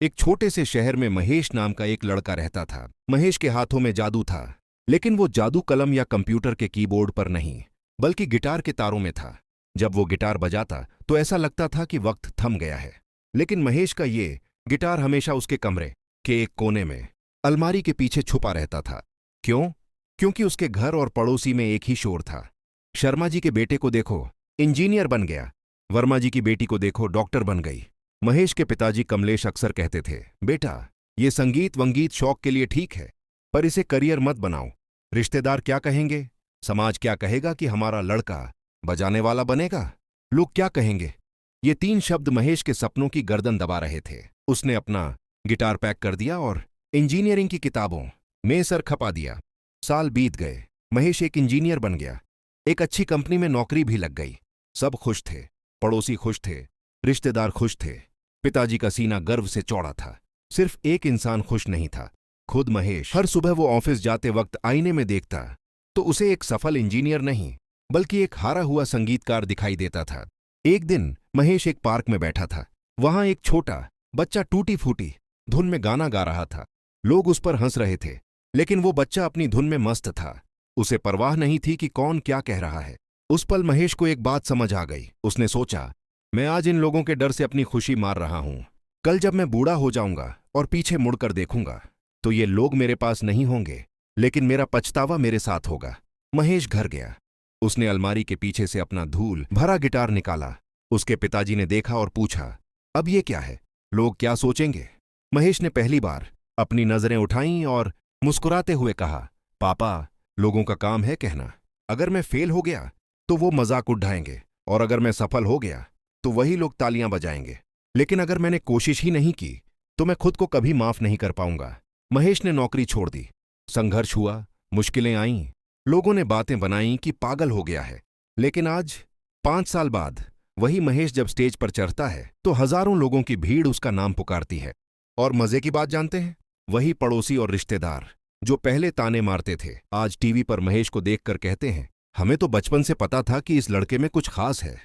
एक छोटे से शहर में महेश नाम का एक लड़का रहता था। महेश के हाथों में जादू था, लेकिन वो जादू कलम या कंप्यूटर के कीबोर्ड पर नहीं, बल्कि गिटार के तारों में था। जब वो गिटार बजाता तो ऐसा लगता था कि वक्त थम गया है। लेकिन महेश का ये गिटार हमेशा उसके कमरे के एक कोने में अलमारी के पीछे छुपा रहता था। क्यों? क्योंकि उसके घर और पड़ोसी में एक ही शोर था। शर्मा जी के बेटे को देखो, इंजीनियर बन गया। वर्मा जी की बेटी को देखो, डॉक्टर बन गई। महेश के पिताजी कमलेश अक्सर कहते थे, बेटा ये संगीत वंगीत शौक के लिए ठीक है, पर इसे करियर मत बनाओ। रिश्तेदार क्या कहेंगे? समाज क्या कहेगा कि हमारा लड़का बजाने वाला बनेगा? लोग क्या कहेंगे? ये तीन शब्द महेश के सपनों की गर्दन दबा रहे थे। उसने अपना गिटार पैक कर दिया और इंजीनियरिंग की किताबों में सर खपा दिया। साल बीत गए। महेश एक इंजीनियर बन गया। एक अच्छी कंपनी में नौकरी भी लग गई। सब खुश थे, पड़ोसी खुश थे, रिश्तेदार खुश थे। पिताजी का सीना गर्व से चौड़ा था। सिर्फ एक इंसान खुश नहीं था, खुद महेश। हर सुबह वो ऑफिस जाते वक्त आईने में देखता तो उसे एक सफल इंजीनियर नहीं, बल्कि एक हारा हुआ संगीतकार दिखाई देता था। एक दिन महेश एक पार्क में बैठा था। वहां एक छोटा बच्चा टूटी फूटी धुन में गाना गा रहा था। लोग उस पर हंस रहे थे, लेकिन वो बच्चा अपनी धुन में मस्त था। उसे परवाह नहीं थी कि कौन क्या कह रहा है। उस पल महेश को एक बात समझ आ गई। उसने सोचा, मैं आज इन लोगों के डर से अपनी खुशी मार रहा हूं। कल जब मैं बूढ़ा हो जाऊंगा और पीछे मुड़कर देखूंगा तो ये लोग मेरे पास नहीं होंगे, लेकिन मेरा पछतावा मेरे साथ होगा। महेश घर गया। उसने अलमारी के पीछे से अपना धूल भरा गिटार निकाला। उसके पिताजी ने देखा और पूछा, अब ये क्या है? लोग क्या सोचेंगे? महेश ने पहली बार अपनी नजरें उठाईं और मुस्कुराते हुए कहा, पापा, लोगों का काम है कहना। अगर मैं फेल हो गया तो वो मजाक उड़ाएंगे, और अगर मैं सफल हो गया तो वही लोग तालियां बजाएंगे। लेकिन अगर मैंने कोशिश ही नहीं की तो मैं खुद को कभी माफ नहीं कर पाऊंगा। महेश ने नौकरी छोड़ दी। संघर्ष हुआ, मुश्किलें आईं, लोगों ने बातें बनाई कि पागल हो गया है। लेकिन आज 5 साल बाद वही महेश जब स्टेज पर चढ़ता है तो हजारों लोगों की भीड़ उसका नाम पुकारती है। और मजे की बात जानते हैं? वही पड़ोसी और रिश्तेदार जो पहले ताने मारते थे, आज टीवी पर महेश को देखकर कहते हैं, हमें तो बचपन से पता था कि इस लड़के में कुछ खास है।